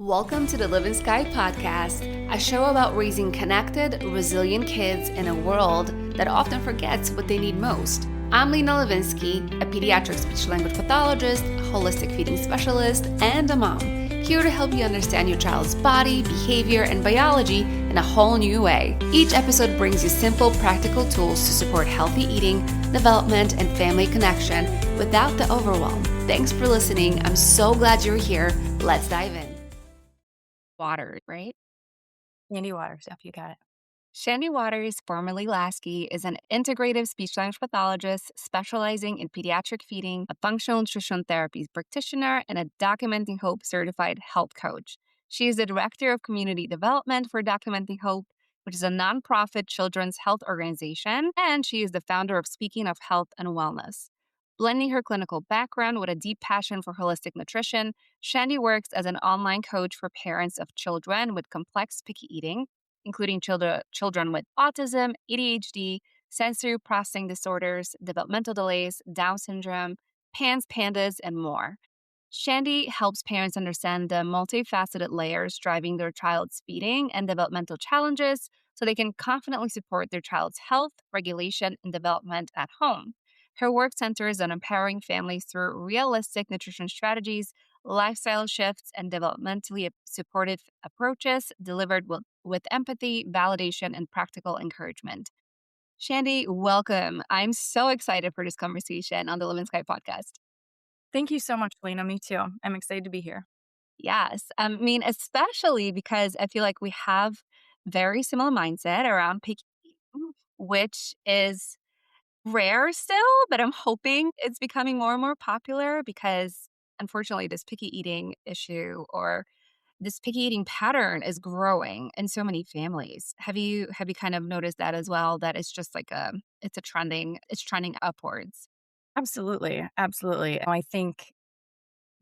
Welcome to the Livin'Sky podcast, a show about raising connected, resilient kids in a world that often forgets what they need most. I'm Livin'Sky, a pediatric speech-language pathologist, holistic feeding specialist, and a mom, here to help you understand your child's body, behavior, and biology in a whole new way. Each episode brings you simple, practical tools to support healthy eating, development, and family connection without the overwhelm. Thanks for listening. I'm so glad you're here. Let's dive in. Water, right? Shandy Watters, yep, you got it. Shandy Watters, formerly Lasky, is an integrative speech-language pathologist specializing in pediatric feeding, a functional nutrition therapies practitioner, and a Documenting Hope certified health coach. She is the director of community development for Documenting Hope, which is a nonprofit children's health organization, and she is the founder of Speaking of Health and Wellness. Blending her clinical background with a deep passion for holistic nutrition, Shandy works as an online coach for parents of children with complex picky eating, including children with autism, ADHD, sensory processing disorders, developmental delays, Down syndrome, PANDAS, and more. Shandy helps parents understand the multifaceted layers driving their child's feeding and developmental challenges so they can confidently support their child's health, regulation, and development at home. Her work centers on empowering families through realistic nutrition strategies, lifestyle shifts, and developmentally supportive approaches delivered with empathy, validation, and practical encouragement. Shandy, welcome. I'm so excited for this conversation on the Livin'Sky podcast. Thank you so much, Lena. Me too. I'm excited to be here. Yes. Especially because I feel like we have very similar mindset around picky eating, which is rare still, but I'm hoping it's becoming more and more popular because unfortunately this picky eating issue or this picky eating pattern is growing in so many families. Have you kind of noticed that as well? That it's just like it's trending upwards. Absolutely. Absolutely. I think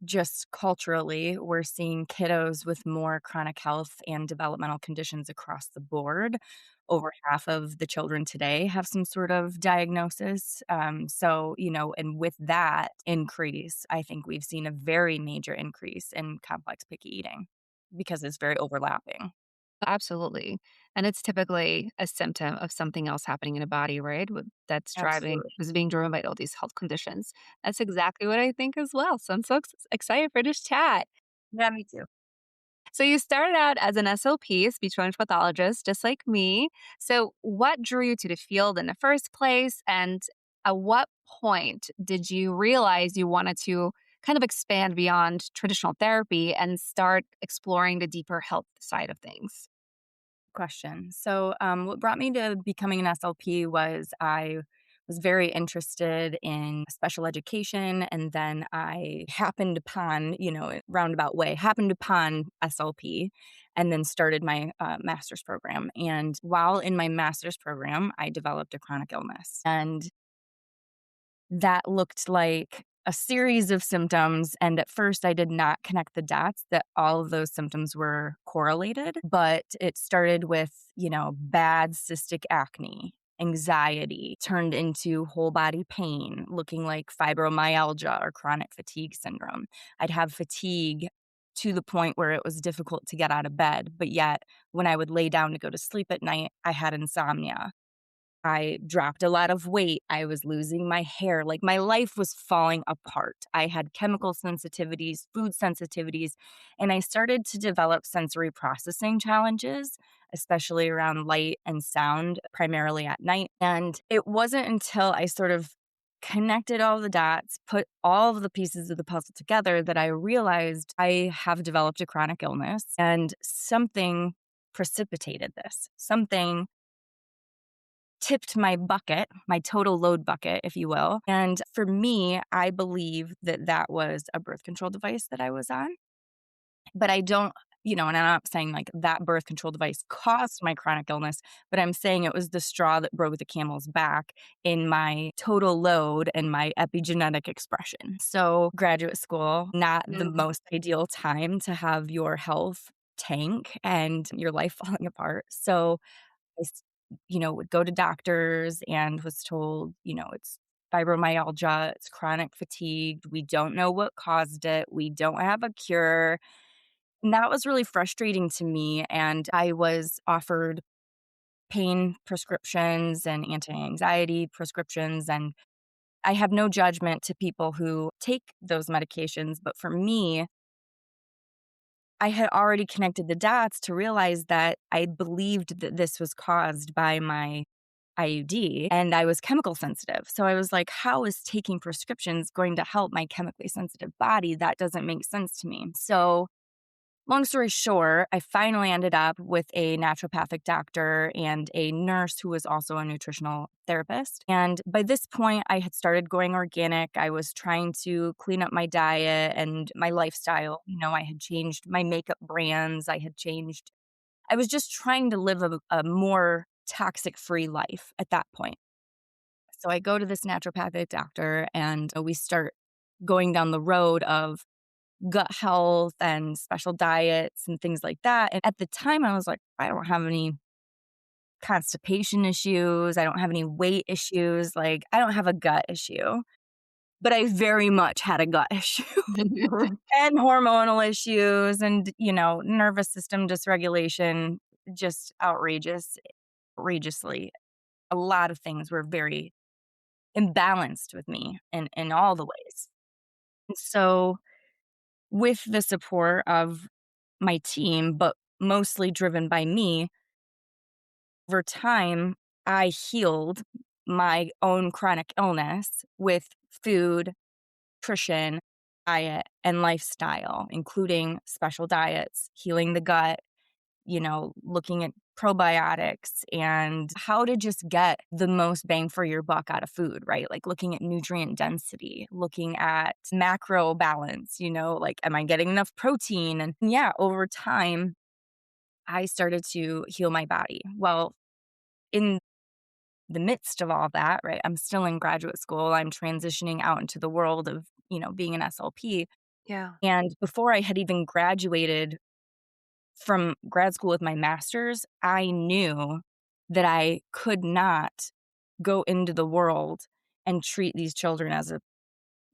just culturally, we're seeing kiddos with more chronic health and developmental conditions across the board. Over half of the children today have some sort of diagnosis. And with that increase, I think we've seen a very major increase in complex picky eating because it's very overlapping. Absolutely. And it's typically a symptom of something else happening in a body, right? Absolutely. Is being driven by all these health conditions. That's exactly what I think as well. So I'm so excited for this chat. Yeah, me too. So you started out as an SLP, speech language pathologist, just like me. So what drew you to the field in the first place? And at what point did you realize you wanted to kind of expand beyond traditional therapy and start exploring the deeper health side of things? Question. What brought me to becoming an SLP was I was very interested in special education, and then I happened upon, roundabout way, happened upon SLP, and then started my master's program. And while in my master's program, I developed a chronic illness, and that looked like a series of symptoms. And at first, I did not connect the dots that all of those symptoms were correlated. But it started with, bad cystic acne, anxiety, turned into whole body pain, looking like fibromyalgia or chronic fatigue syndrome. I'd have fatigue to the point where it was difficult to get out of bed. But yet, when I would lay down to go to sleep at night, I had insomnia. I dropped a lot of weight. I was losing my hair. Like my life was falling apart. I had chemical sensitivities, food sensitivities, and I started to develop sensory processing challenges, especially around light and sound, primarily at night. And it wasn't until I sort of connected all the dots, put all of the pieces of the puzzle together that I realized I have developed a chronic illness and something precipitated this. Something tipped my bucket, my total load bucket, if you will. And for me, I believe that that was a birth control device that I was on. But I don't, and I'm not saying like that birth control device caused my chronic illness, but I'm saying it was the straw that broke the camel's back in my total load and my epigenetic expression. So, graduate school, not the most ideal time to have your health tank and your life falling apart. So, would go to doctors and was told, it's fibromyalgia, it's chronic fatigue. We don't know what caused it. We don't have a cure. And that was really frustrating to me, and I was offered pain prescriptions and anti-anxiety prescriptions, and I have no judgment to people who take those medications, but for me, I had already connected the dots to realize that I believed that this was caused by my IUD and I was chemical sensitive. So I was like, how is taking prescriptions going to help my chemically sensitive body? That doesn't make sense to me. So long story short, I finally ended up with a naturopathic doctor and a nurse who was also a nutritional therapist. And by this point, I had started going organic. I was trying to clean up my diet and my lifestyle. I had changed my makeup brands. I was just trying to live a more toxic free life at that point. So I go to this naturopathic doctor and we start going down the road of gut health and special diets and things like that. And at the time, I was like, I don't have any constipation issues. I don't have any weight issues. Like, I don't have a gut issue, but I very much had a gut issue and hormonal issues and, nervous system dysregulation, just outrageously. A lot of things were very imbalanced with me in all the ways. And so, with the support of my team, but mostly driven by me, over time, I healed my own chronic illness with food, nutrition, diet, and lifestyle, including special diets, healing the gut, looking at probiotics and how to just get the most bang for your buck out of food, right? Like looking at nutrient density, looking at macro balance, like, am I getting enough protein? And yeah, over time, I started to heal my body. Well, in the midst of all that, right, I'm still in graduate school. I'm transitioning out into the world of, being an SLP. Yeah. And before I had even graduated from grad school with my master's, I knew that I could not go into the world and treat these children as a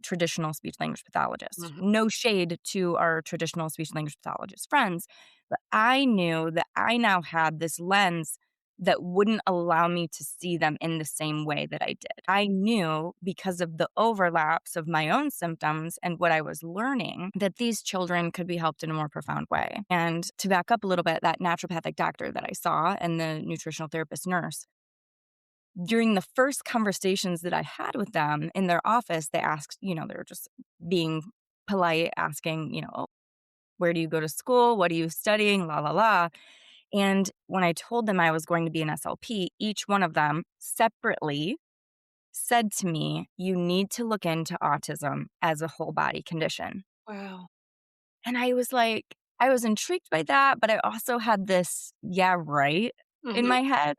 traditional speech language pathologist. Mhm. No shade to our traditional speech language pathologist friends, but I knew that I now had this lens that wouldn't allow me to see them in the same way that I did. I knew because of the overlaps of my own symptoms and what I was learning that these children could be helped in a more profound way. And to back up a little bit, that naturopathic doctor that I saw and the nutritional therapist nurse, during the first conversations that I had with them in their office, they asked, they were just being polite, asking, "Oh, where do you go to school? What are you studying? La, la, la." And when I told them I was going to be an SLP, each one of them separately said to me, "You need to look into autism as a whole body condition." Wow. And I was intrigued by that, but I also had this, yeah, right in Mhm. my head,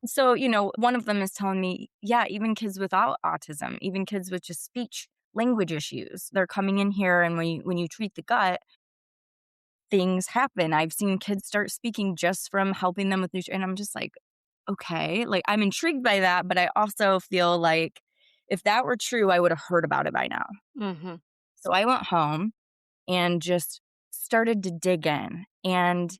So, one of them is telling me, yeah, even kids without autism, even kids with just speech language issues, they're coming in here and when you treat the gut, things happen. I've seen kids start speaking just from helping them with nutrition. And I'm just like, okay, like I'm intrigued by that, but I also feel like if that were true, I would have heard about it by now. Mhm. So I went home and just started to dig in. And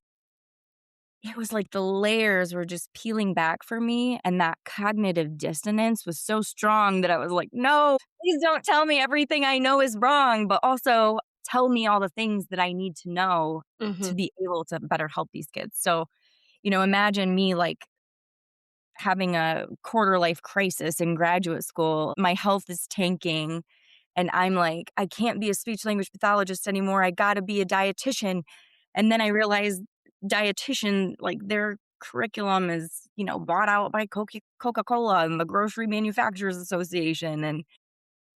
it was like the layers were just peeling back for me. And that cognitive dissonance was so strong that I was like, no, please don't tell me everything I know is wrong, but also tell me all the things that I need to know to Mhm. be able to better help these kids. So, imagine me like having a quarter life crisis in graduate school. My health is tanking. And I'm like, I can't be a speech language pathologist anymore. I got to be a dietitian. And then I realized dietitian, like their curriculum is, bought out by Coca-Cola and the Grocery Manufacturers Association. And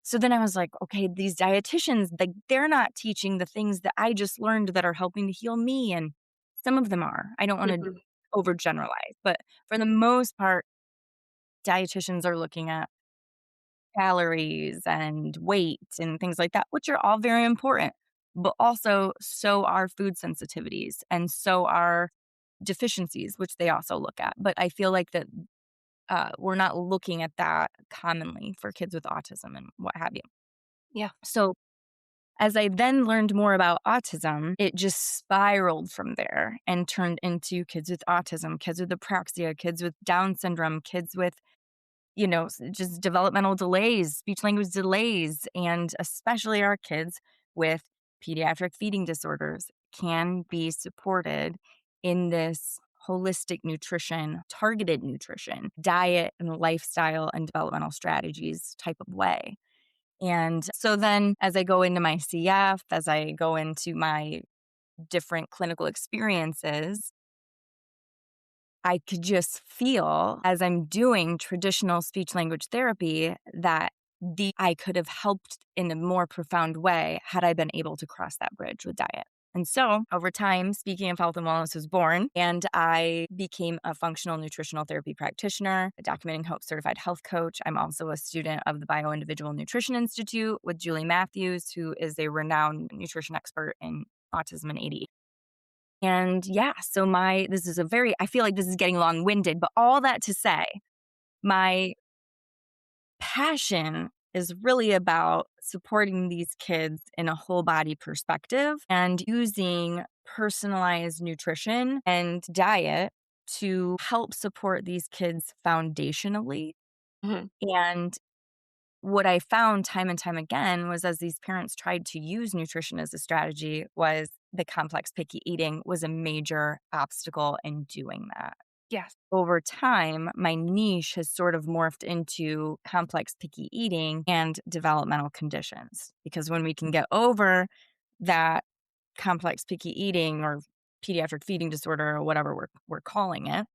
so then I was like, okay, these dietitians, like they're not teaching the things that I just learned that are helping to heal me. And some of them are. I don't want to Mhm. overgeneralize, but for the most part, dietitians are looking at calories and weight and things like that, which are all very important. But also, so are food sensitivities and so are deficiencies, which they also look at. But I feel like that we're not looking at that commonly for kids with autism and what have you. Yeah. So As I then learned more about autism, it just spiraled from there and turned into kids with autism, kids with apraxia, kids with Down syndrome, kids with, just developmental delays, speech language delays, and especially our kids with pediatric feeding disorders can be supported in this holistic nutrition, targeted nutrition, diet and lifestyle and developmental strategies type of way. And so then as I go into my CF, as I go into my different clinical experiences, I could just feel as I'm doing traditional speech language therapy that I could have helped in a more profound way had I been able to cross that bridge with diet. And so over time, Speaking of Health and Wellness was born, and I became a functional nutritional therapy practitioner, a documenting hope certified health coach. I'm also a student of the Bioindividual Nutrition Institute with Julie Matthews, who is a renowned nutrition expert in autism and ADHD. And yeah, so I feel like this is getting long winded, but all that to say, my passion is really about supporting these kids in a whole body perspective and using personalized nutrition and diet to help support these kids foundationally. Mhm. And what I found time and time again was as these parents tried to use nutrition as a strategy was the complex picky eating was a major obstacle in doing that. Yes. Over time, my niche has sort of morphed into complex picky eating and developmental conditions. Because when we can get over that complex picky eating or pediatric feeding disorder or whatever we're calling it,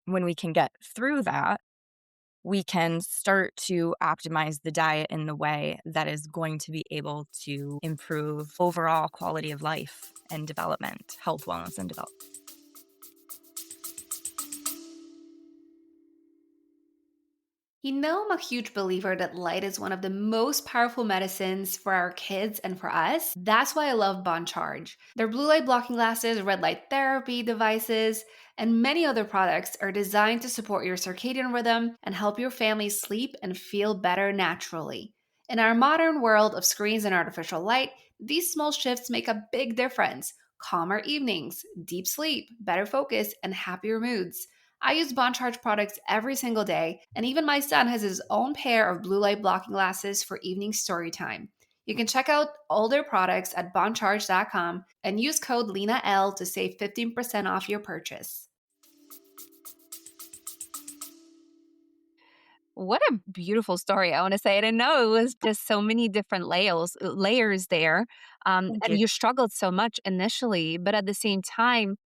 when we can get through that, we can start to optimize the diet in the way that is going to be able to improve overall quality of life and development, health, wellness, and development. I'm a huge believer that light is one of the most powerful medicines for our kids and for us. That's why I love Bon Charge. Their blue light blocking glasses, red light therapy devices, and many other products are designed to support your circadian rhythm and help your family sleep and feel better naturally. In our modern world of screens and artificial light, these small shifts make a big difference. Calmer evenings, deep sleep, better focus, and happier moods. I use Bond Charge products every single day, and even my son has his own pair of blue light blocking glasses for evening story time. You can check out all their products at bondcharge.com and use code LENAL to save 15% off your purchase. What a beautiful story. I want to say, I didn't know it was just so many different layers there. Thank And you. you struggled so much initially, but at the same time,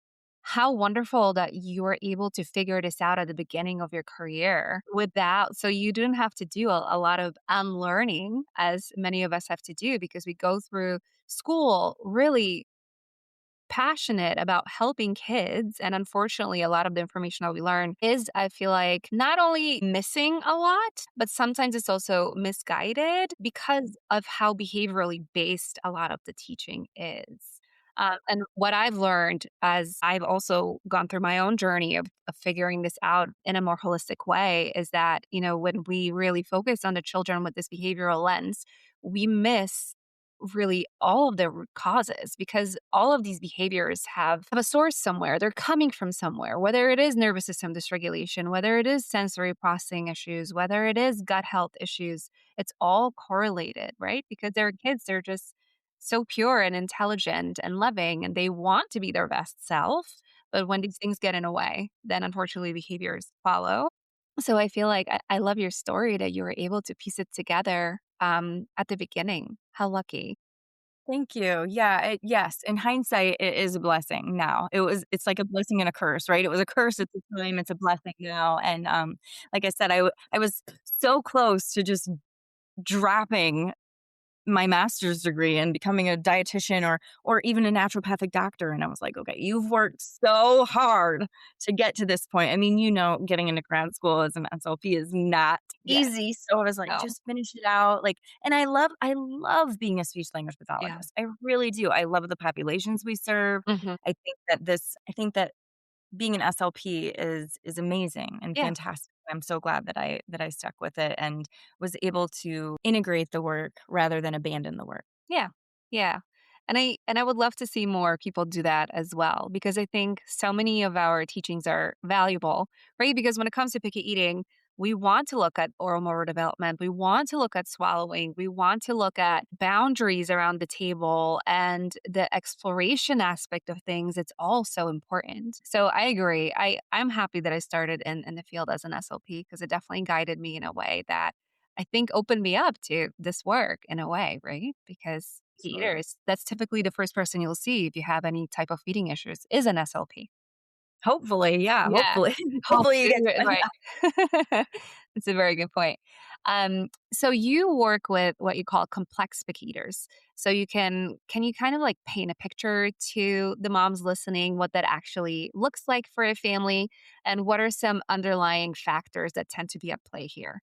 how wonderful that you were able to figure this out at the beginning of your career without, so you didn't have to do a lot of unlearning as many of us have to do because we go through school really passionate about helping kids. And unfortunately, a lot of the information that we learn is, I feel like, not only missing a lot, but sometimes it's also misguided because of how behaviorally based a lot of the teaching is. And what I've learned as I've also gone through my own journey of figuring this out in a more holistic way is that, when we really focus on the children with this behavioral lens, we miss really all of the root causes because all of these behaviors have a source somewhere. They're coming from somewhere, whether it is nervous system dysregulation, whether it is sensory processing issues, whether it is gut health issues. It's all correlated, right? Because they're kids, they're just so pure and intelligent and loving, and they want to be their best self. But when these things get in a way, then unfortunately behaviors follow. So I feel like I love your story that you were able to piece it together at the beginning. How lucky. Thank you. Yeah, yes, in hindsight, it is a blessing now. It's like a blessing and a curse, right? It was a curse at the time, it's a blessing now, and, like I said, I was so close to just dropping my master's degree and becoming a dietitian or even a naturopathic doctor, and I was like, "Okay, you've worked so hard to get to this point." I mean, getting into grad school as an SLP is not Yes. easy, so I was like, No. "Just finish it out," like and I love being a speech language Yeah. pathologist. I really do. I love the populations we serve. Mhm. I think that being an SLP is amazing and Yeah. fantastic. I'm so glad that I stuck with it and was able to integrate the work rather than abandon the work. Yeah. Yeah. And I would love to see more people do that as well because I think so many of our teachings are valuable, right? Because when it comes to picky eating, we want to look at oral motor development. We want to look at swallowing. We want to look at boundaries around the table and the exploration aspect of things. It's all so important. So I agree. I'm happy that I started in the field as an SLP because it definitely guided me in a way that I think opened me up to this work in a way, right? Because picky Absolutely. eaters, that's typically the first person you'll see if you have any type of feeding issues is an SLP. Hopefully, yeah, Yeah. hopefully. Hopefully you Hopefully, get to find right. That's a very good point. So you work with what you call complex picky eaters. So can you kind of like paint a picture to the moms listening what that actually looks like for a family and what are some underlying factors that tend to be at play here?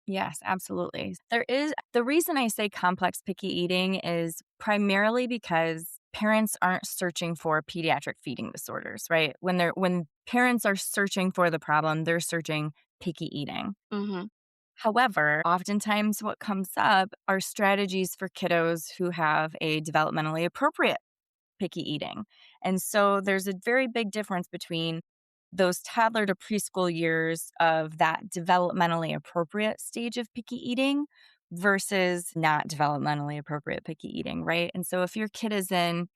Yes, absolutely. There is the reason I say complex picky eating is primarily because parents aren't searching for pediatric feeding disorders, right? When parents are searching for the problem, they're searching picky eating. Mhm. However, oftentimes what comes up are strategies for kiddos who have a developmentally appropriate picky eating. And so there's a very big difference between those toddler to preschool years of that developmentally appropriate stage of picky eating versus not developmentally appropriate picky eating, right? And so if your kid is in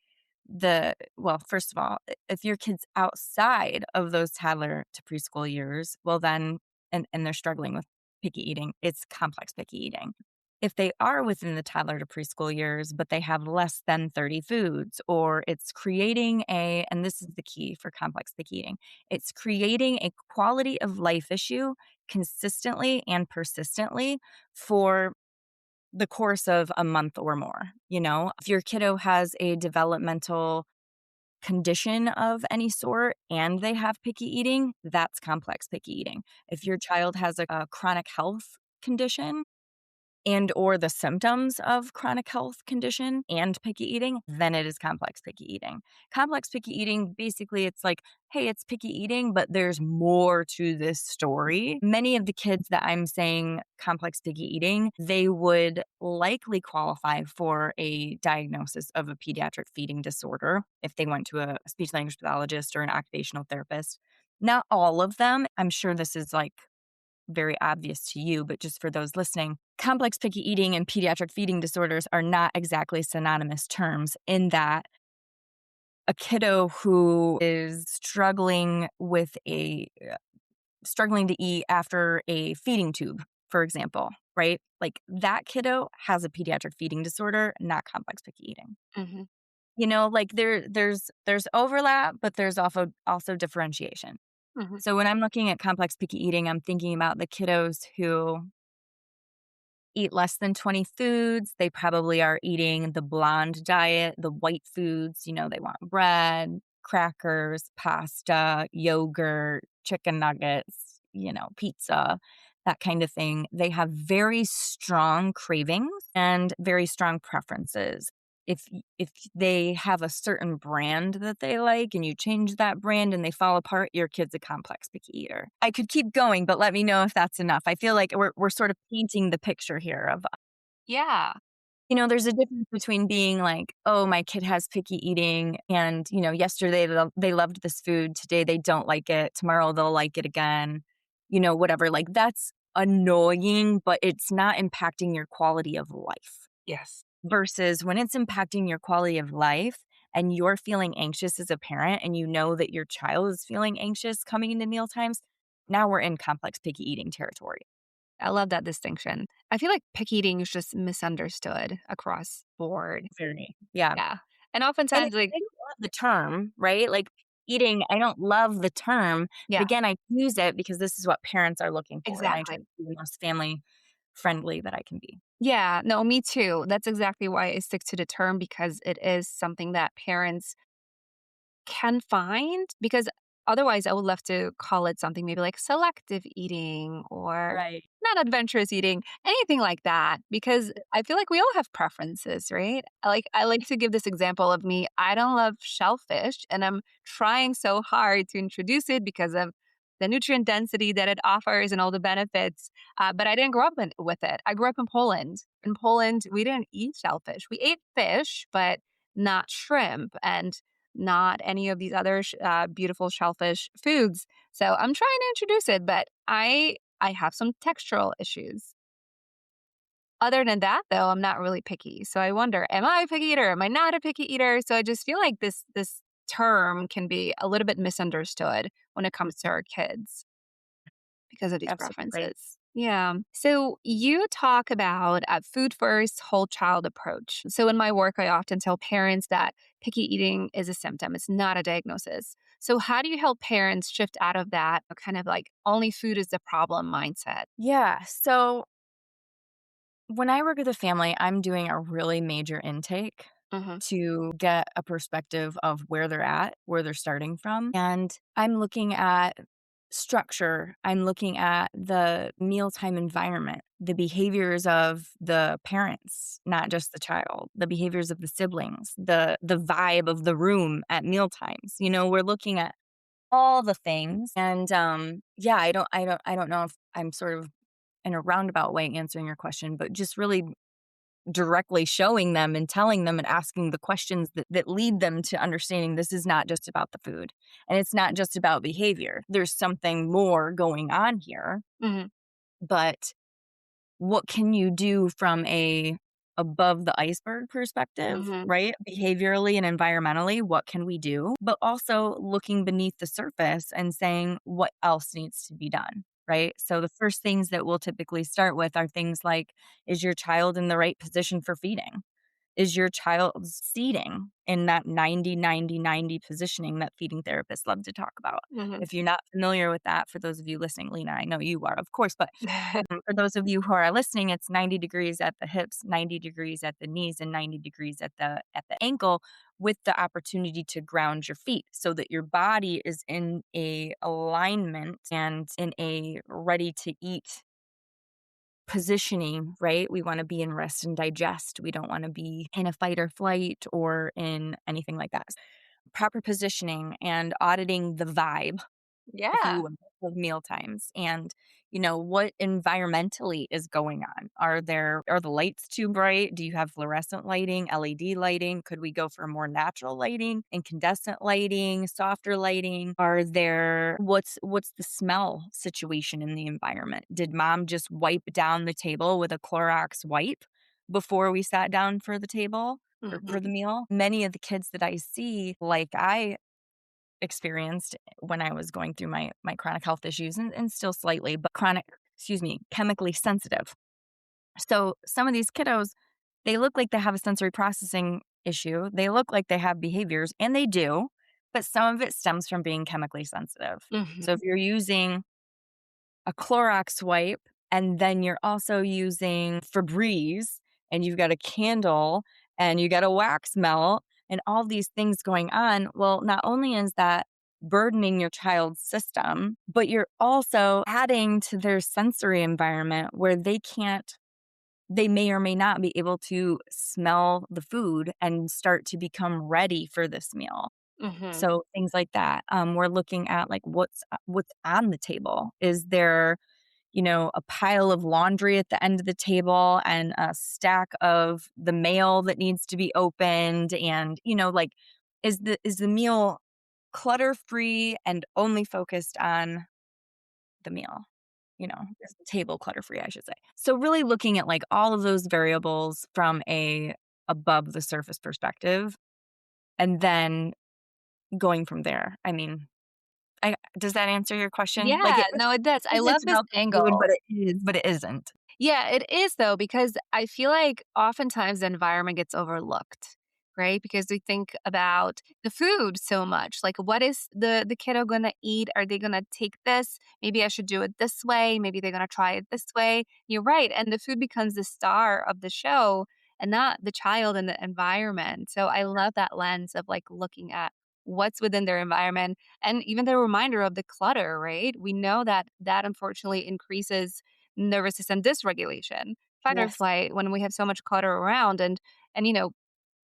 well, first of all, if your kid's outside of those toddler to preschool years, well, then, and they're struggling with picky eating, it's complex picky eating. If they are within the toddler to preschool years, but they have less than 30 foods, or it's creating and this is the key for complex picky eating, it's creating a quality of life issue consistently and persistently for the course of a month or more. You know, if your kiddo has a developmental condition of any sort and they have picky eating, that's complex picky eating. If your child has a chronic health condition, and or the symptoms of chronic health condition and picky eating, then it is complex picky eating. Complex picky eating, basically, it's like, hey, it's picky eating, but there's more to this story. Many of the kids that I'm saying complex picky eating, they would likely qualify for a diagnosis of a pediatric feeding disorder if they went to a speech language pathologist or an occupational therapist. Not all of them. I'm sure this is like very obvious to you, but just for those listening, complex picky eating and pediatric feeding disorders are not exactly synonymous terms in that a kiddo who is struggling to eat after a feeding tube, for example, right? Like that kiddo has a pediatric feeding disorder, not complex picky eating. Mhm. You know, like there's overlap, but there's also differentiation. Mhm. So when I'm looking at complex picky eating, I'm thinking about the kiddos who eat less than 20 foods. They probably are eating the blonde diet, the white foods. You know, they want bread, crackers, pasta, yogurt, chicken nuggets, pizza, that kind of thing. They have very strong cravings and very strong preferences. If they have a certain brand that they like and you change that brand and they fall apart, your kid's a complex picky eater. I could keep going, but let me know if that's enough. I feel like we're sort of painting the picture here of, Yeah. there's a difference between being like, oh, my kid has picky eating and, yesterday they loved this food, today they don't like it, tomorrow they'll like it again, whatever. Like that's annoying, but it's not impacting your quality of life. Yes. Versus when it's impacting your quality of life and you're feeling anxious as a parent and you know that your child is feeling anxious coming into meal times, now we're in complex picky eating territory. I love that distinction. I feel like picky eating is just misunderstood across board. Very. Yeah. Yeah. And And oftentimes, like, I don't love the term, right? Like eating, I don't love the term. But yeah, again, I use it because this is what parents are looking for. And I try exactly. to be the most family friendly that I can be. Yeah, no, me too. That's exactly why I stick to the term because it is something that parents can find because otherwise I would love to call it something maybe like selective eating or Right. not adventurous eating, anything like that because I feel like we all have preferences, right? I like to give this example of me. I don't love shellfish and I'm trying so hard to introduce it because of the nutrient density that it offers and all the benefits. But I didn't grow up with it. I grew up in Poland. In Poland, we didn't eat shellfish. We ate fish, but not shrimp and not any of these other beautiful shellfish foods. So I'm trying to introduce it, but I have some textural issues. Other than that, though, I'm not really picky. So I wonder, am I a picky eater? Am I not a picky eater? So I just feel like this term can be a little bit misunderstood when it comes to our kids because of these Absolutely. preferences. Yeah. So you talk about a food first, whole child approach. So in my work, I often tell parents that picky eating is a symptom, it's not a diagnosis. So how do you help parents shift out of that kind of like only food is the problem mindset? Yeah. So when I work with a family, I'm doing a really major intake Hmm. to get a perspective of where they're at, where they're starting from. And I'm looking at structure. I'm looking at the mealtime environment, the behaviors of the parents, not just the child, the behaviors of the siblings, the vibe of the room at meal times. We're looking at all the things. And yeah, I don't know if I'm sort of in a roundabout way answering your question, but just really directly showing them and telling them and asking the questions that lead them to understanding this is not just about the food and it's not just about behavior. There's something more going on here. Hmm. But what can you do from a above the iceberg perspective, Hmm. right? Behaviorally and environmentally, what can we do? But also looking beneath the surface and saying what else needs to be done, right? So the first things that we'll typically start with are things like, is your child in the right position for feeding? Is your child seating in that 90-90-90 positioning that feeding therapists love to talk about? Hmm. If you're not familiar with that, for those of you listening, Lena, I know you are, of course, but for those of you who are listening, it's 90 degrees at the hips, 90 degrees at the knees, and 90 degrees at the ankle, with the opportunity to ground your feet so that your body is in a alignment and in a ready to eat positioning, right? We want to be in rest and digest. We don't want to be in a fight or flight or in anything like that. Proper positioning and auditing the vibe, if you Yeah. will, of meal times and, what environmentally is going on. Are the lights too bright? Do you have fluorescent lighting, LED lighting? Could we go for more natural lighting, incandescent lighting, softer lighting? What's the smell situation in the environment? Did mom just wipe down the table with a Clorox wipe before we sat down for the table or for the Hmm. meal? Many of the kids that I see, like I experienced when I was going through my chronic health issues and still slightly, but chemically sensitive. So some of these kiddos, they look like they have a sensory processing issue. They look like they have behaviors, and they do, but some of it stems from being chemically sensitive. So if Hmm. you're using a Clorox wipe, and then you're also using Febreze, and you've got a candle, and you got a wax melt, and all these things going on. Well, not only is that burdening your child's system, but you're also adding to their sensory environment where they may or may not be able to smell the food and start to become ready for this meal. Hmm. So things like that. We're looking at like what's on the table. Is there, a pile of laundry at the end of the table and a stack of the mail that needs to be opened? And, like, is the meal clutter free and only focused on the meal? Is the table clutter free, I should say. So really looking at like all of those variables from a above the surface perspective and then going from there. I mean, does that answer your question? Like Yeah, no, it does. I is love it's this about the food, angle. but it isn't. Yeah, it is though, because I feel like oftentimes the environment gets overlooked, right? Because we think about the food so much. Like, what is the kiddo gonna eat? Are they gonna take this? Maybe I should do it this way. Maybe they're gonna try it this way. You're right. And the food becomes the star of the show and not the child and the environment. So I love that lens of like looking at what's within their environment and even the reminder of the clutter, right? We know that that unfortunately increases nervous system dysregulation, fight or Yes. flight when we have so much clutter around. And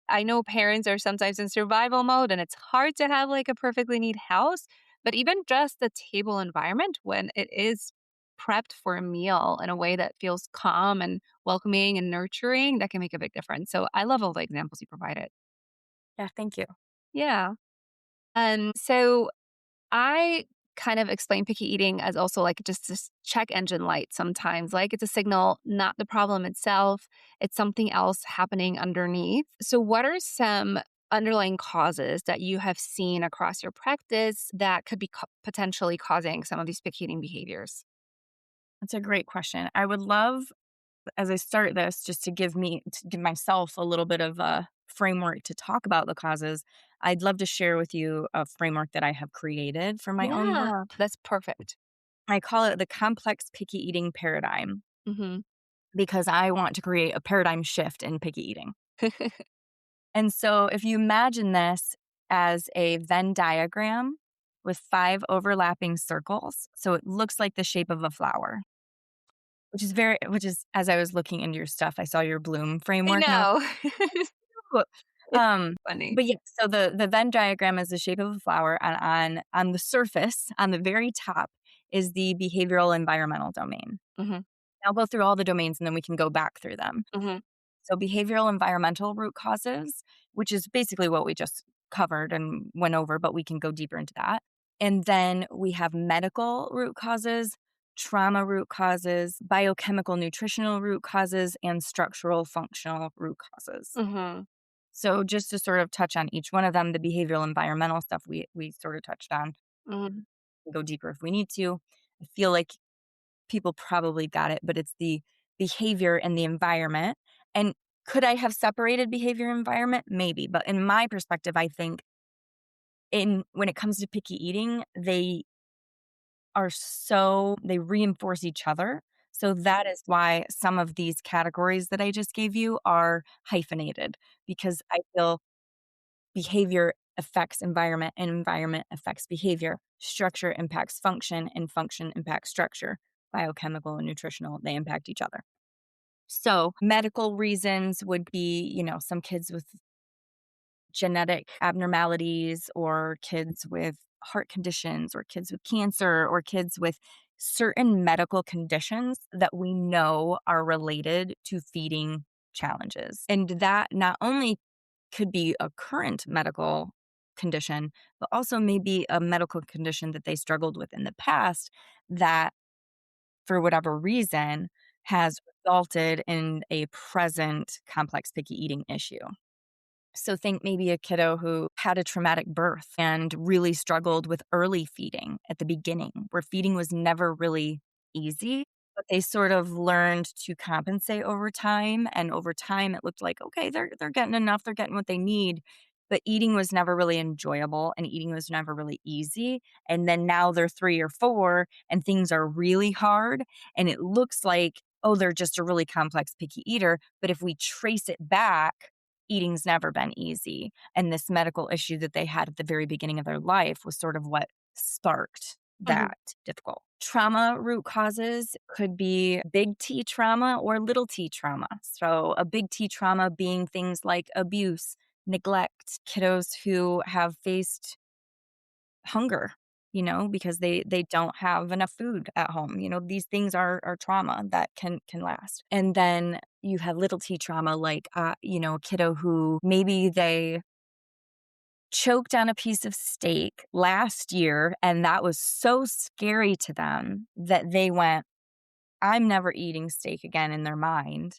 I know parents are sometimes in survival mode and it's hard to have like a perfectly neat house, But even just the table environment when it is prepped for a meal in a way that feels calm and welcoming and nurturing, that can make a big difference. So I love all the examples you provided. Yeah, thank you. Yeah. So I kind of explain picky eating as also like just this check engine light sometimes. Like it's a signal, not the problem itself. It's something else happening underneath. So, what are some underlying causes that you have seen across your practice that could be potentially causing some of these picky eating behaviors? That's a great question. I would love, as I start this, just to give myself a little bit of a framework to talk about the causes. I'd love to share with you a framework that I have created for my own work. Yeah, that's perfect. I call it the complex picky eating paradigm Hmm. because I want to create a paradigm shift in picky eating. And so if you imagine this as a Venn diagram with 5 overlapping circles, so it looks like the shape of a flower, which is as I was looking into your stuff, I saw your Bloom I framework and I was know. like, "Ooh." It's um, funny. but yeah, so the Venn diagram is the shape of a flower, and on the surface, on the very top, is the behavioral environmental domain. Hmm. I'll go through all the domains and then we can go back through them. Hmm. So behavioral environmental root causes, which is basically what we just covered and went over, but we can go deeper into that. And then we have medical root causes, trauma root causes, biochemical nutritional root causes, and structural functional root causes. Hmm. So just to sort of touch on each one of them, the behavioral environmental stuff we sort of touched on. Hmm. Go deeper if we need to. I feel like people probably got it, but it's the behavior and the environment. And could I have separated behavior and environment? Maybe. But in my perspective, I think in when it comes to picky eating, they reinforce each other. So that is why some of these categories that I just gave you are hyphenated because I feel behavior affects environment and environment affects behavior. Structure impacts function and function impacts structure. Biochemical and nutritional, they impact each other. So, medical reasons would be, some kids with genetic abnormalities or kids with heart conditions or kids with cancer or kids with certain medical conditions that we know are related to feeding challenges. And that not only could be a current medical condition, but also maybe a medical condition that they struggled with in the past that, for whatever reason, has resulted in a present complex picky eating issue. So think maybe a kiddo who had a traumatic birth and really struggled with early feeding at the beginning, where feeding was never really easy, but they sort of learned to compensate over time. And over time, it looked like, okay, they're getting enough, they're getting what they need. But eating was never really enjoyable and eating was never really easy. And then now they're 3 or 4 and things are really hard. And it looks like, oh, they're just a really complex picky eater. But if we trace it back, eating's never been easy. And this medical issue that they had at the very beginning of their life was sort of what sparked Hmm. that difficult. Trauma root causes could be big T trauma or little t trauma. So, a big T trauma being things like abuse, neglect, kiddos who have faced hunger, because they don't have enough food at home. These things are trauma that can last. And then you have little t trauma like a kiddo who maybe they choked on a piece of steak last year and that was so scary to them that they went, I'm never eating steak again in their mind,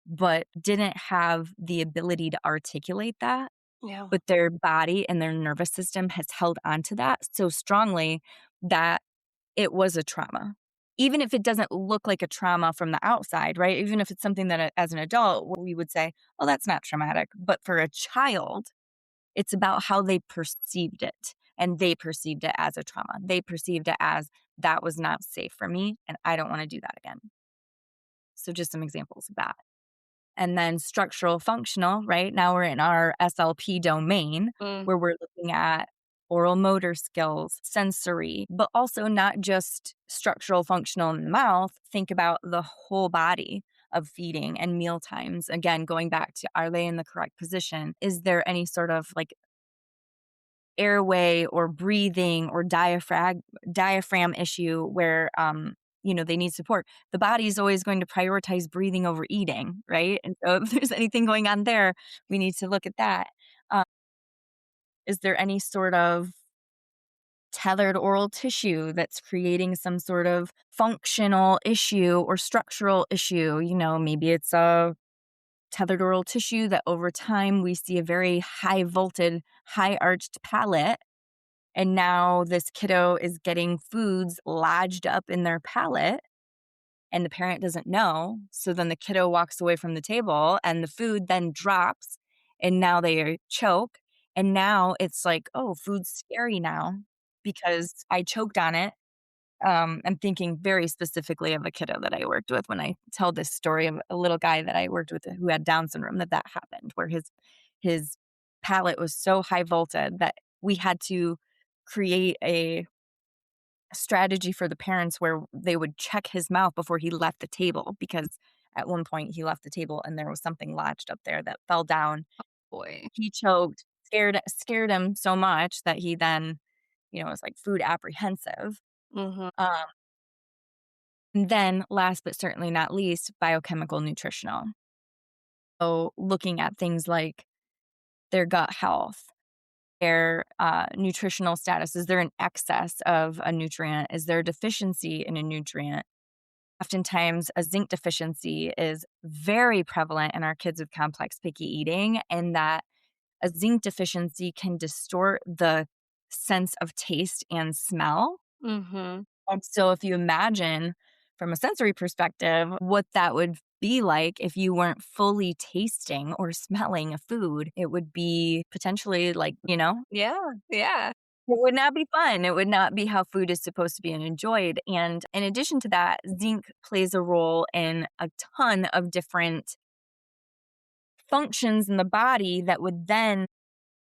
but didn't have the ability to articulate that, Yeah. but their body and their nervous system has held onto that so strongly that it was a trauma. Even if it doesn't look like a trauma from the outside, right? Even if it's something that as an adult, we would say, oh, that's not traumatic. But for a child, it's about how they perceived it. And they perceived it as a trauma. They perceived it as that was not safe for me. And I don't want to do that again. So, just some examples of that. And then structural functional, right? Now we're in our SLP domain Mm. where we're looking at oral motor skills, sensory, but also not just structural functional in the mouth. Think about the whole body of feeding and meal times. Again, going back to, are they in the correct position? Is there any sort of like airway or breathing or diaphragm issue where they need support, the body is always going to prioritize breathing over eating, right? And so if there's anything going on there, we need to look at that. Um, is there any sort of tethered oral tissue that's creating some sort of functional issue or structural issue? Maybe it's a tethered oral tissue that over time we see a very high vaulted, high arched palate. And now this kiddo is getting foods lodged up in their palate and the parent doesn't know. So then the kiddo walks away from the table and the food then drops and now they choke. And now it's like, oh, food's scary now because I choked on it. I'm thinking very specifically of a kiddo that I worked with when I tell this story of a little guy that I worked with who had Down syndrome that happened, where his palate was so high voltage that we had to create a strategy for the parents where they would check his mouth before he left the table because at one point he left the table and there was something lodged up there that fell down. Boy. He choked, scared him so much that he then, was like food apprehensive. Mhm. Um, and then last but certainly not least, biochemical nutritional. So looking at things like their gut health, their nutritional status. Is there an excess of a nutrient? Is there a deficiency in a nutrient? Oftentimes, a zinc deficiency is very prevalent in our kids with complex picky eating, and that a zinc deficiency can distort the sense of taste and smell. Mhm. And so, if you imagine from a sensory perspective what that would be like if you weren't fully tasting or smelling a food, it would be potentially like, Yeah, yeah. it would not be fun. It would not be how food is supposed to be enjoyed. And in addition to that, zinc plays a role in a ton of different functions in the body that would then,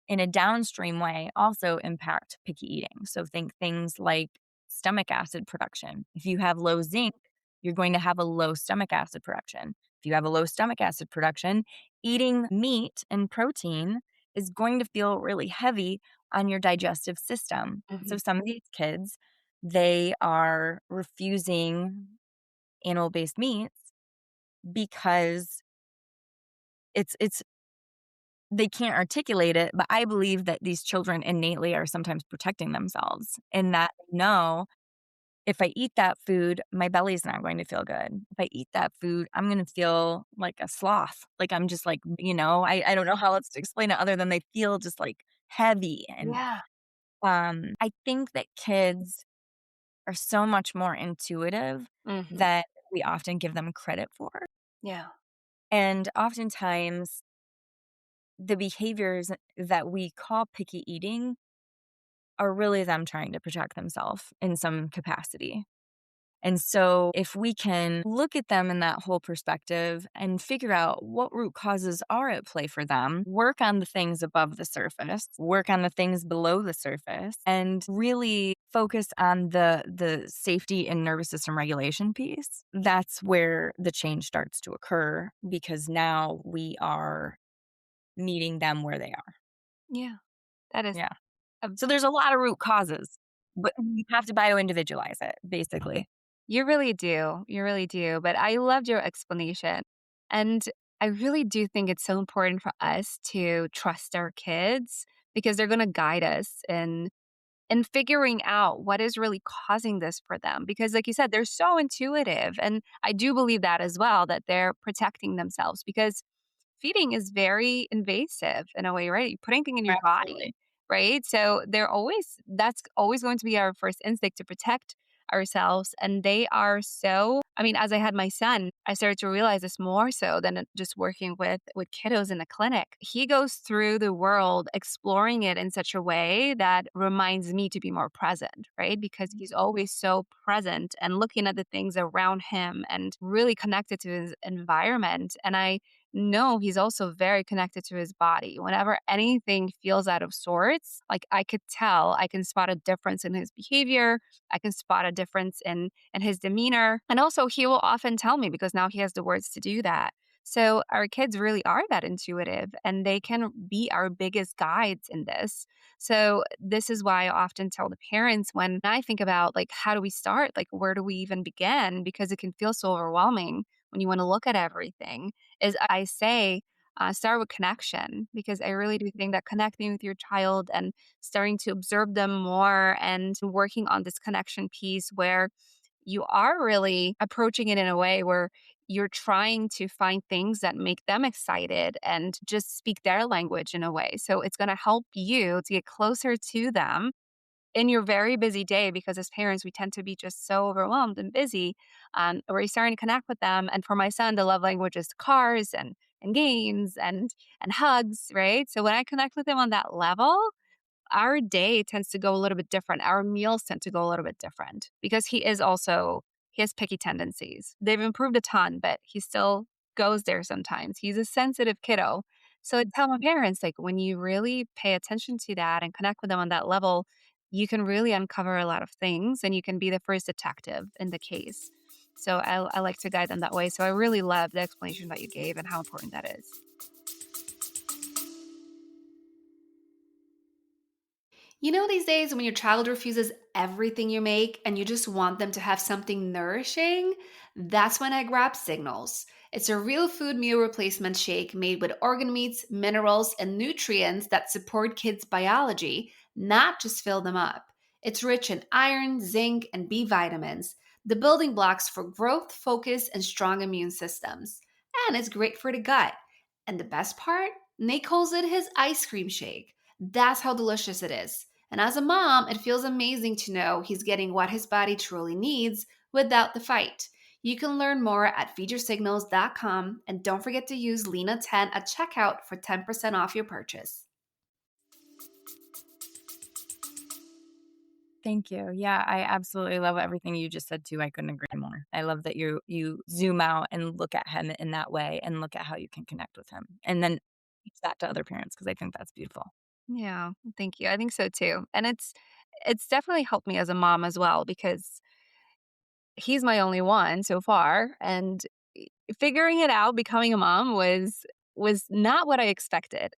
in a downstream way, also impact picky eating. So think things like stomach acid production. If you have low zinc, you're going to have a low stomach acid production. If you have a low stomach acid production, eating meat and protein is going to feel really heavy on your digestive system. So Mhm. some of these kids, they are refusing animal-based meats because it's they can't articulate it, but I believe that these children innately are sometimes protecting themselves in that no, if I eat that food, my belly's not going to feel good. If I eat that food, I'm going to feel like a sloth. Like I'm just like, I don't know how else to explain it other than they feel just like heavy. And Yeah. I think that kids are so much more intuitive Mhm. than we often give them credit for. Yeah. And oftentimes the behaviors that we call picky eating are really them trying to protect themselves in some capacity. And so, if we can look at them in that whole perspective and figure out what root causes are at play for them, work on the things above the surface, work on the things below the surface, and really focus on the safety and nervous system regulation piece, that's where the change starts to occur because now we are meeting them where they are. Yeah. That is Yeah. a So there's a lot of root causes, but you have to bio-individualize it, basically. You really do. You really do. But I loved your explanation. And I really do think it's so important for us to trust our kids because they're going to guide us in figuring out what is really causing this for them. Because, like you said, they're so intuitive. And I do believe that as well, that they're protecting themselves because feeding is very invasive in a way, right? You're putting things in your body, Absolutely. right? So that's always going to be our first instinct to protect ourselves. And they are so, I mean, as I had my son, I started to realize this more so than just working with kiddos in the clinic. He goes through the world exploring it in such a way that reminds me to be more present, right? Because he's always so present and looking at the things around him and really connected to his environment. And I no, he's also very connected to his body. Whenever anything feels out of sorts, like I could tell, I can spot a difference in his behavior. I can spot a difference in his demeanor. And also he will often tell me because now he has the words to do that. So our kids really are that intuitive and they can be our biggest guides in this. So this is why I often tell the parents when I think about like how do we start? Like where do we even begin? Because it can feel so overwhelming when you want to look at everything. Is I say start with connection because I really do think that connecting with your child and starting to observe them more and working on this connection piece where you are really approaching it in a way where you're trying to find things that make them excited and just speak their language in a way. So it's going to help you to get closer to them in your very busy day because as parents, we tend to be just so overwhelmed and busy. Where you're starting to connect with them. And for my son, the love language is cars and games and hugs, right? So when I connect with him on that level, our day tends to go a little bit different. Our meals tend to go a little bit different because he has picky tendencies. They've improved a ton, but he still goes there sometimes. He's a sensitive kiddo. So I tell my parents, like, when you really pay attention to that and connect with them on that level, you can really uncover a lot of things and you can be the first detective in the case. So I like to guide them that way. So I really love the explanation that you gave and how important that is. You know, these days when your child refuses everything you make and you just want them to have something nourishing, that's when I grab Signals. It's a real food meal replacement shake made with organ meats, minerals, and nutrients that support kids' biology, not just fill them up. It's rich in iron, zinc, and B vitamins, the building blocks for growth, focus, and strong immune systems. And it's great for the gut. And the best part? Nate calls it his ice cream shake. That's how delicious it is. And as a mom, it feels amazing to know he's getting what his body truly needs without the fight. You can learn more at feedyoursignals.com and don't forget to use Lena10 at checkout for 10% off your purchase. Thank you. Yeah, I absolutely love everything you just said too. I couldn't agree more. I love that you zoom out and look at him in that way and look at how you can connect with him. And then teach that to other parents because I think that's beautiful. Yeah, thank you. I think so too. And it's definitely helped me as a mom as well because he's my only one so far and figuring it out becoming a mom was not what I expected.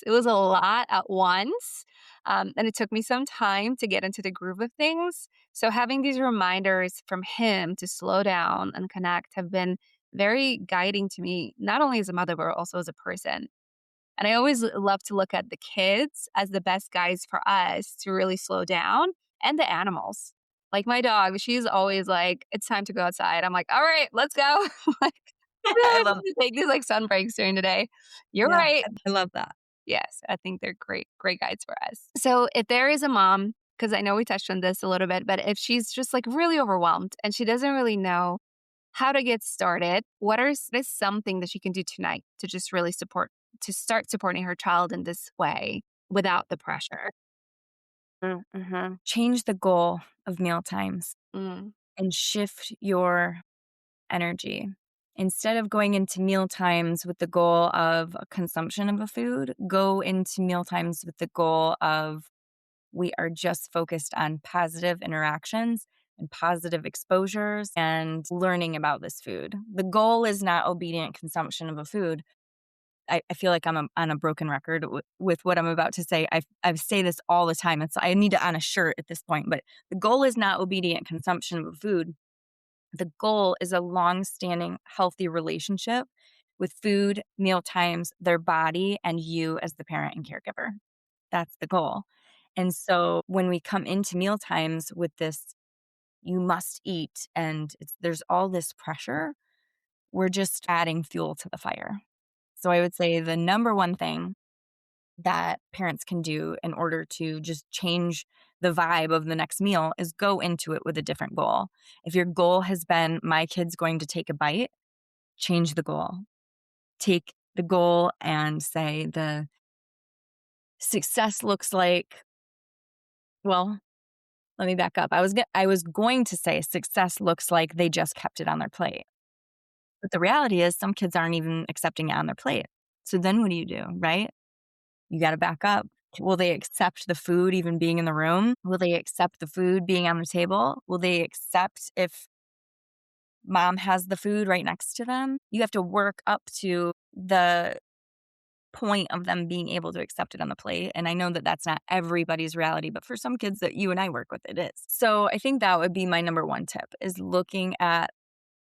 It was a lot at once, and it took me some time to get into the groove of things. So having these reminders from him to slow down and connect have been very guiding to me, not only as a mother, but also as a person. And I always love to look at the kids as the best guides for us to really slow down and the animals. Like my dog, she's always like, it's time to go outside. I'm like, all right, let's go. Like, I really love need to take these like sun breaks during the day. You're Yeah, right. I love that. Yes, I think they're great, great guides for us. So if there is a mom, because I know we touched on this a little bit, but if she's just like really overwhelmed and she doesn't really know how to get started, is something that she can do tonight to just really to start supporting her child in this way without the pressure? Change the goal of meal times Mm, and shift your energy. Instead of going into meal times with the goal of a consumption of a food, go into meal times with the goal of we are just focused on positive interactions and positive exposures and learning about this food. The goal is not obedient consumption of a food. I feel like on a broken record with what I'm about to say. I say this all the time. I need it on a shirt at this point, but the goal is not obedient consumption of a food. The goal is a long-standing healthy relationship with food, meal times, their body, and you as the parent and caregiver. That's the goal. And so when we come into meal times with this, you must eat, and there's all this pressure, we're just adding fuel to the fire. So I would say the number one thing that parents can do in order to just change the vibe of the next meal is go into it with a different goal. If your goal has been, my kid's going to take a bite, change the goal. Take the goal and say the success looks like, well, let me back up. I was going to say success looks like they just kept it on their plate. But the reality is some kids aren't even accepting it on their plate. So then what do, right? You got to back up. Will they accept the food even being in the room? Will they accept the food being on the table? Will they accept if mom has the food right next to them. You have to work up to the point of them being able to accept it on the plate. And I know that that's not everybody's reality, but for some kids that you and I work with, it is. So I think that would be my number one tip is looking at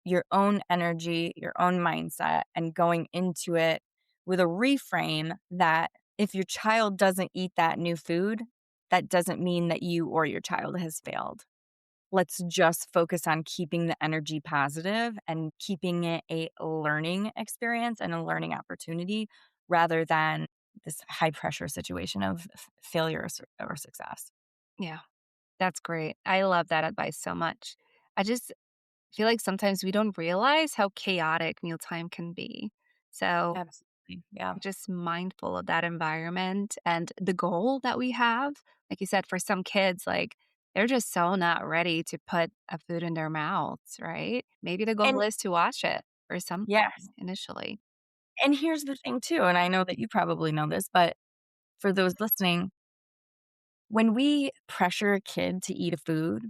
your own energy, your own mindset, and going into it with a reframe that if your child doesn't eat that new food, that doesn't mean that you or your child has failed. Let's just focus on keeping the energy positive and keeping it a learning experience and a learning opportunity rather than this high pressure situation of failure or success. Yeah, that's great. I love that advice so much. I just feel like sometimes we don't realize how chaotic mealtime can be. So Absolutely. Yeah. just mindful of that environment and the goal that we have. Like you said, for some kids, like they're just so not ready to put a food in their mouths, right? Maybe the goal And is to wash it or something yes. initially. And here's the thing too, and I know that you probably know this, but for those listening, when we pressure a kid to eat a food,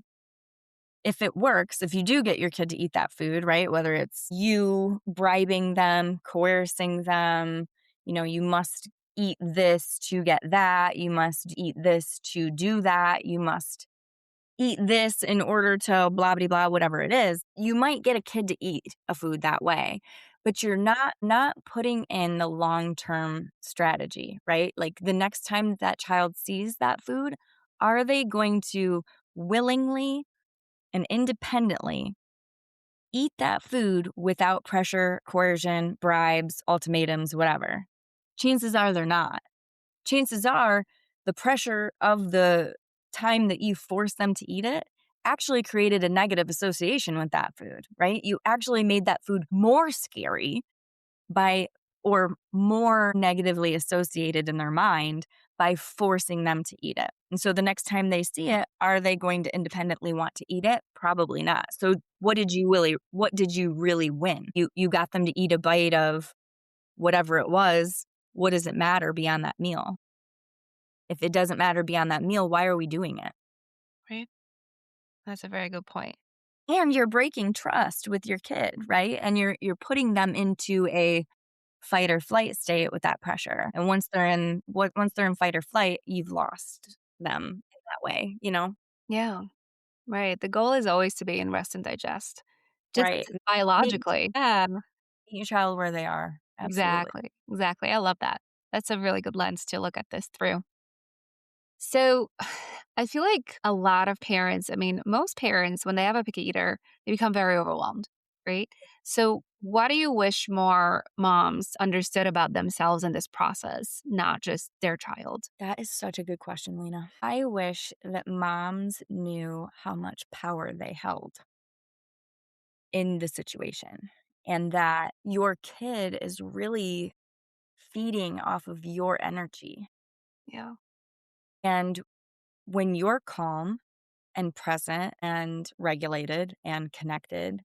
if it works, if you do get your kid to eat that food, right? Whether it's you bribing them, coercing them, you must eat this to get that, you must eat this to do that, you must eat this in order to blah blah blah whatever it is. You might get a kid to eat a food that way, but you're not putting in the long-term strategy, right? Like the next time that child sees that food, are they going to willingly and independently eat that food without pressure, coercion, bribes, ultimatums, whatever? Chances are they're not. Chances are the pressure of the time that you forced them to eat it actually created a negative association with that food, right? You actually made that food more scary by or more negatively associated in their mind by forcing them to eat it. And so the next time they see it, are they going to independently want to eat it? Probably not. So what did you really win? You got them to eat a bite of whatever it was. What does it matter beyond that meal? If it doesn't matter beyond that meal, why are we doing it? Right. That's a very good point. And you're breaking trust with your kid, right? And you're putting them into a fight or flight state with that pressure. And once they're in fight or flight, you've lost them in that way, Yeah. Right. The goal is always to be in rest and digest. Just Right. Meet biologically. Yeah. meet your child where they are. Absolutely. Exactly. Exactly. I love that. That's a really good lens to look at this through. So I feel like a lot of parents, I mean, most parents, when they have a picky eater, they become very overwhelmed, right? So, what do you wish more moms understood about themselves in this process, not just their child? That is such a good question, Lena. I wish that moms knew how much power they held in the situation and that your kid is really feeding off of your energy. Yeah. And when you're calm and present and regulated and connected,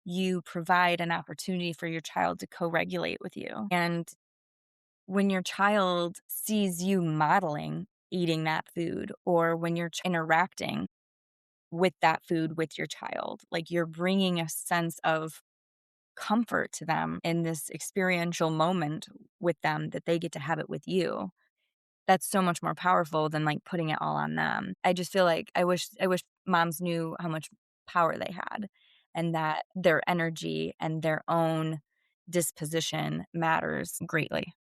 you provide an opportunity for your child to co regulate with you. And when your child sees you modeling eating that food, or when you're interacting with that food with your child, like you're bringing a sense of comfort to them in this experiential moment with them that they get to have it with you. That's so much more powerful than, like, putting it all on them. I just feel like I wish moms knew how much power they had and that their energy and their own disposition matters greatly.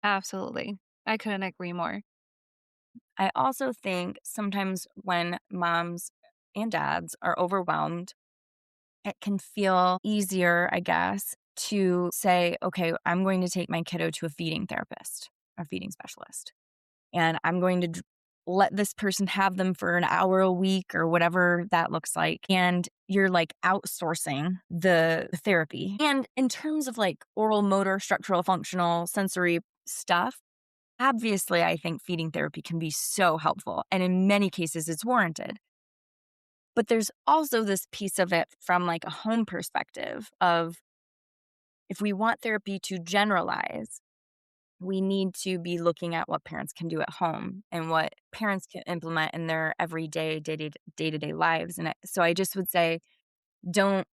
Absolutely. I couldn't agree more. I also think sometimes when moms and dads are overwhelmed, it can feel easier, I guess, to say, "Okay, I'm going to take my kiddo to a feeding therapist or feeding specialist." And I'm going to let this person have them for an hour a week or whatever that looks like. And you're like outsourcing the therapy. And in terms of like oral, motor, structural, functional, sensory stuff, obviously, I think feeding therapy can be so helpful. And in many cases, it's warranted. But there's also this piece of it from like a home perspective of if we want therapy to generalize, we need to be looking at what parents can do at home and what parents can implement in their everyday day-to-day lives. And so I just would say, don't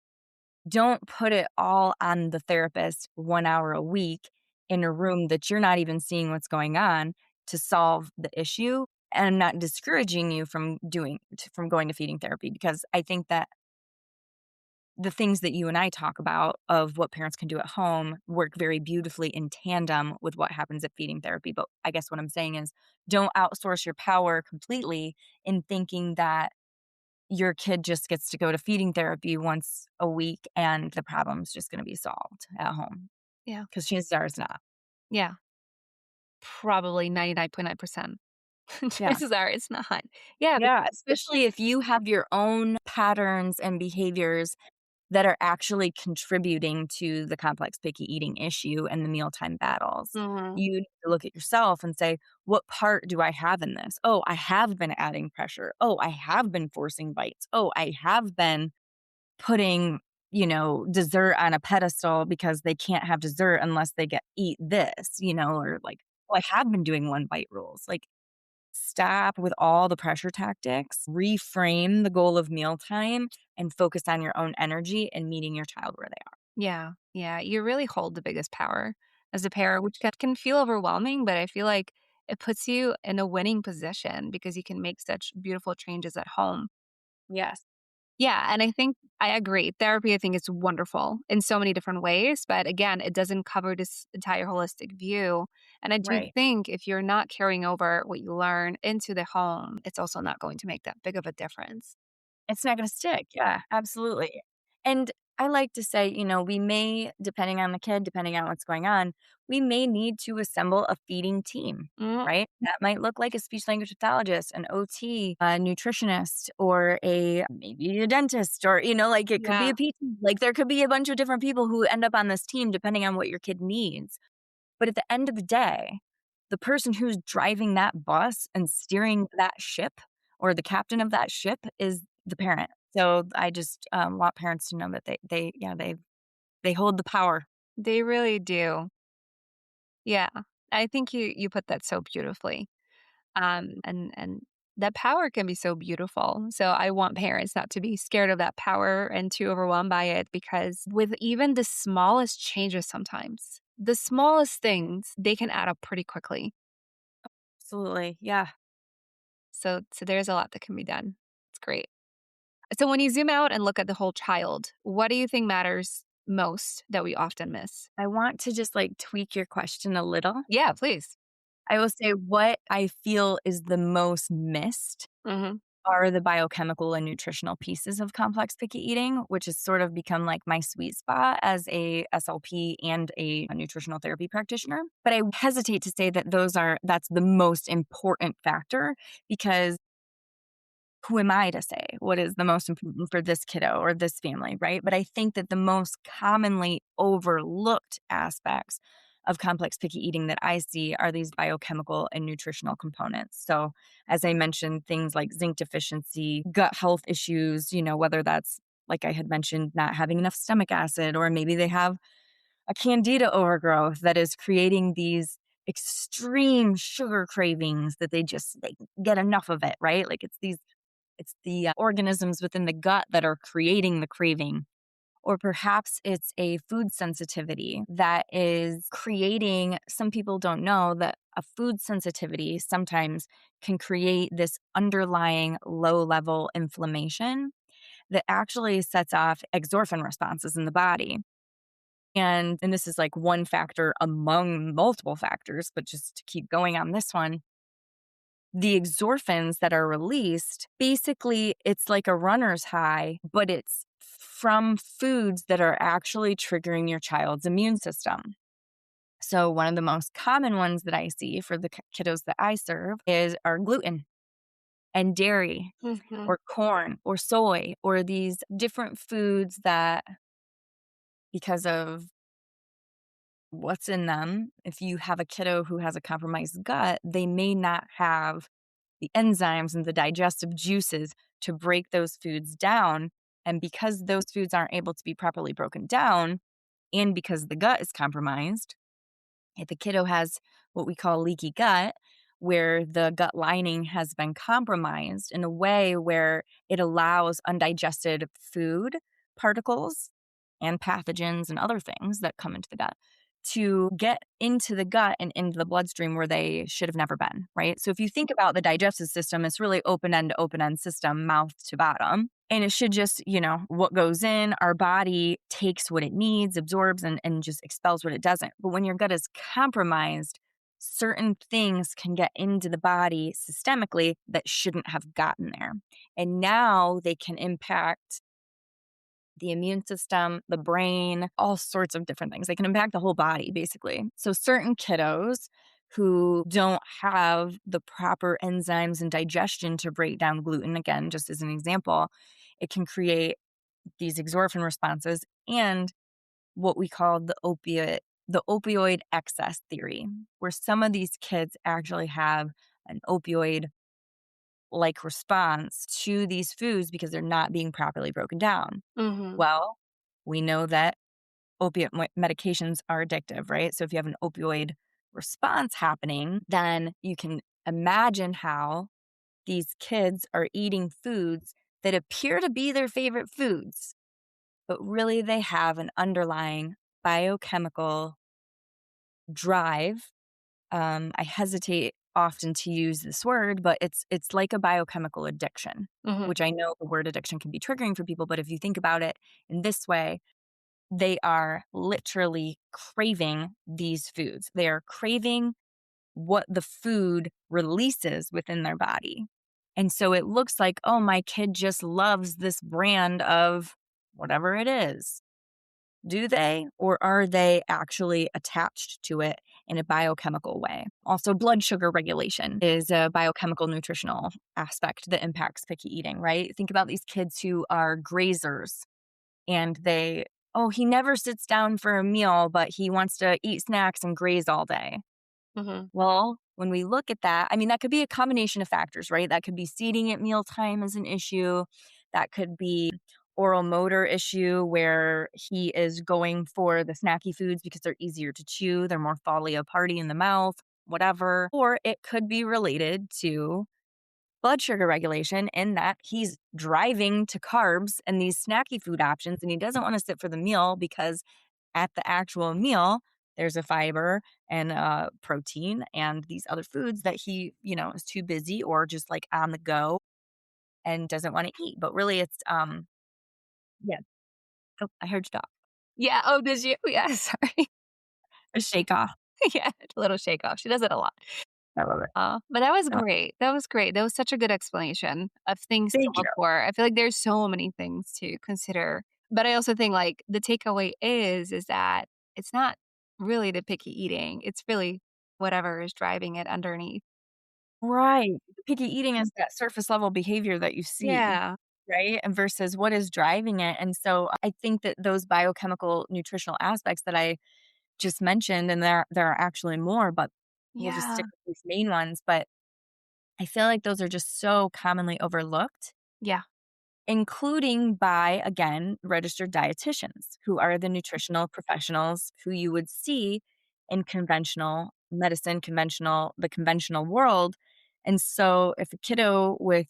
Don't put it all on the therapist 1 hour a week in a room that you're not even seeing what's going on to solve the issue. And I'm not discouraging you from from going to feeding therapy, because I think that the things that you and I talk about of what parents can do at home work very beautifully in tandem with what happens at feeding therapy. But I guess what I'm saying is, don't outsource your power completely in thinking that your kid just gets to go to feeding therapy once a week and the problem's just going to be solved at home, Yeah. because chances are it's not. Yeah. Probably 99.9%. Yeah. Chances are it's not. Yeah, Yeah. Especially if you have your own patterns and behaviors that are actually contributing to the complex picky eating issue and the mealtime battles. mhm. You need to look at yourself and say, what part do I have in this? Oh, I have been adding pressure. Oh, I have been forcing bites. Oh, I have been putting, dessert on a pedestal because they can't have dessert unless they eat this, or like, oh, I have been doing one bite rules. Like, stop with all the pressure tactics, reframe the goal of mealtime, and focus on your own energy and meeting your child where they are. Yeah, yeah, you really hold the biggest power as a parent, which can feel overwhelming, but I feel like it puts you in a winning position because you can make such beautiful changes at home. Yes. Yeah, and I think I agree. Therapy, I think, is wonderful in so many different ways, but again, it doesn't cover this entire holistic view. And I do Right. think if you're not carrying over what you learn into the home, it's also not going to make that big of a difference. It's not gonna stick. Yeah, absolutely. And I like to say, we may, depending on the kid, depending on what's going on, we may need to assemble a feeding team, Mm, right? That might look like a speech language pathologist, an OT, a nutritionist, or maybe a dentist, or, like it could be yeah, a PT. Like there could be a bunch of different people who end up on this team depending on what your kid needs. But at the end of the day, the person who's driving that bus and steering that ship, or the captain of that ship, is the parent. So I just want parents to know that they hold the power. they really do. Yeah, I think you put that so beautifully. And that power can be so beautiful. So I want parents not to be scared of that power and too overwhelmed by it because with even the smallest changes sometimes, the smallest things, they can add up pretty quickly. Absolutely. Yeah. So there's a lot that can be done. It's great. So when you zoom out and look at the whole child, what do you think matters most that we often miss? I want to just like tweak your question a little. Yeah, please. I will say what I feel is the most missed Hmm. are the biochemical and nutritional pieces of complex picky eating, which has sort of become like my sweet spot as a SLP and a nutritional therapy practitioner. But I hesitate to say that that's the most important factor, because who am I to say what is the most important for this kiddo or this family, right? But I think that the most commonly overlooked aspects of complex picky eating that I see are these biochemical and nutritional components. So, as I mentioned, things like zinc deficiency, gut health issues, whether that's, like I had mentioned, not having enough stomach acid, or maybe they have a candida overgrowth that is creating these extreme sugar cravings that they get enough of it, right? Like it's the organisms within the gut that are creating the craving. Or perhaps it's a food sensitivity that is creating, some people don't know that a food sensitivity sometimes can create this underlying low level inflammation that actually sets off exorphin responses in the body. And this is like one factor among multiple factors, but just to keep going on this one, the exorphins that are released, basically, it's like a runner's high, but it's from foods that are actually triggering your child's immune system. So, one of the most common ones that I see for the kiddos that I serve are gluten and dairy, Hmm. or corn or soy, or these different foods that, because of what's in them, if you have a kiddo who has a compromised gut, they may not have the enzymes and the digestive juices to break those foods down. And because those foods aren't able to be properly broken down, and because the gut is compromised, if the kiddo has what we call leaky gut, where the gut lining has been compromised in a way where it allows undigested food particles and pathogens and other things that come into the gut to get into the gut and into the bloodstream where they should have never been, right? So if you think about the digestive system, it's really open end system, mouth to bottom. And it should just, what goes in, our body takes what it needs, absorbs, and just expels what it doesn't. But when your gut is compromised, certain things can get into the body systemically that shouldn't have gotten there. And now they can impact the immune system, the brain, all sorts of different things. They can impact the whole body, basically. So, certain kiddos who don't have the proper enzymes and digestion to break down gluten, again, just as an example, it can create these exorphin responses and what we call the opioid excess theory, where some of these kids actually have an opioid like response to these foods because they're not being properly broken down. Mhm. Well, we know that opiate medications are addictive, right? So if you have an opioid response happening, then you can imagine how these kids are eating foods that appear to be their favorite foods, but really they have an underlying biochemical drive. I hesitate often to use this word, but it's like a biochemical addiction, Mhm. which I know the word addiction can be triggering for people, but if you think about it in this way, they are literally craving these foods. They are craving what the food releases within their body. And so it looks like, oh, my kid just loves this brand of whatever it is. Do they? Or are they actually attached to it in a biochemical way? Also, blood sugar regulation is a biochemical nutritional aspect that impacts picky eating, right? Think about these kids who are grazers and he never sits down for a meal, but he wants to eat snacks and graze all day. Mhm. Well, when we look at that, I mean, that could be a combination of factors, right? That could be seating at mealtime as an issue. That could be oral motor issue where he is going for the snacky foods because they're easier to chew, they're more falling apart in the mouth, whatever. Or it could be related to blood sugar regulation in that he's driving to carbs and these snacky food options and he doesn't want to sit for the meal because at the actual meal there's a fiber and protein and these other foods that he is too busy or just like on the go and doesn't want to eat, but really it's yeah. Oh, I heard you talk. Yeah. Oh, did you? Yeah. Sorry. A shake off. Yeah. A little shake off. She does it a lot. I love it. But that was Oh, great. That was great. That was such a good explanation of things to thank you. look for. I feel like there's so many things to consider. But I also think like the takeaway is that it's not really the picky eating. It's really whatever is driving it underneath. Right. Picky eating is that surface level behavior that you see, Yeah. right? And versus what is driving it. And so I think that those biochemical nutritional aspects that I just mentioned, and there are actually more, but we'll just Yeah. stick with these main ones. But I feel like those are just so commonly overlooked, Yeah. including by, again, registered dietitians who are the nutritional professionals who you would see in conventional medicine, the conventional world. And so if a kiddo with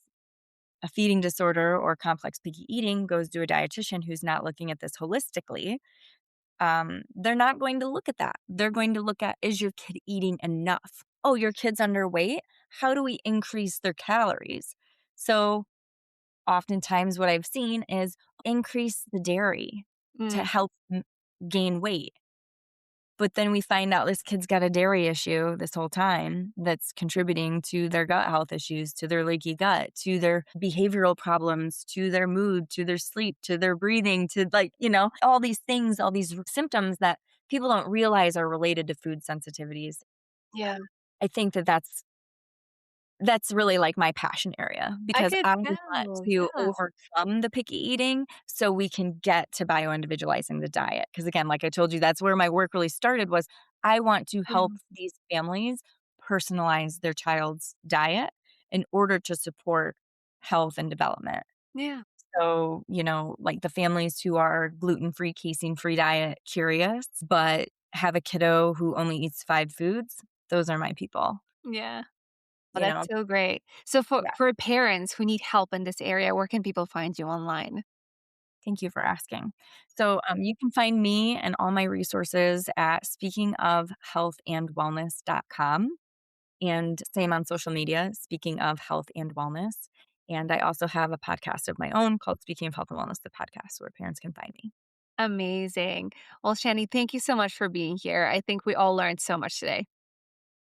a feeding disorder or complex picky eating goes to a dietitian who's not looking at this holistically, they're not going to look at that. They're going to look at, is your kid eating enough? Oh, your kid's underweight? How do we increase their calories? So oftentimes what I've seen is increase the dairy to Mm. help gain weight. But then we find out this kid's got a dairy issue this whole time that's contributing to their gut health issues, to their leaky gut, to their behavioral problems, to their mood, to their sleep, to their breathing, to all these things, all these symptoms that people don't realize are related to food sensitivities. Yeah. I think that that's really like my passion area I because could I want tell. to Yeah. overcome the picky eating so we can get to bio-individualizing the diet. Because again, like I told you, that's where my work really started was I want to help Mhm. these families personalize their child's diet in order to support health and development. Yeah. So, like the families who are gluten-free, casein-free diet curious, but have a kiddo who only eats 5 foods, those are my people, Yeah. Oh, you know? that's so great. So for Yeah. for parents who need help in this area, where can people find you online? Thank you for asking. So, you can find me and all my resources at speakingofhealthandwellness.com, and same on social media, Speaking of Health and Wellness. And I also have a podcast of my own called Speaking of Health and Wellness, the podcast, where parents can find me. Amazing. Well, Shandy, thank you so much for being here. I think we all learned so much today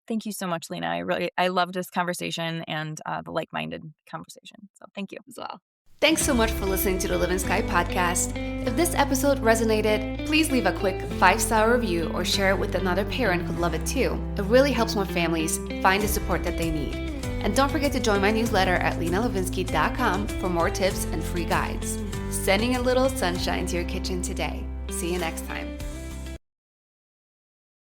Thank you so much, Lena. I loved this conversation and the like-minded conversation. So thank you. as well. Thanks so much for listening to the Livin'Sky podcast. If this episode resonated, please leave a quick 5-star review or share it with another parent who'd love it too. It really helps more families find the support that they need. And don't forget to join my newsletter at LenaLivin'Sky.com for more tips and free guides. Sending a little sunshine to your kitchen today. See you next time.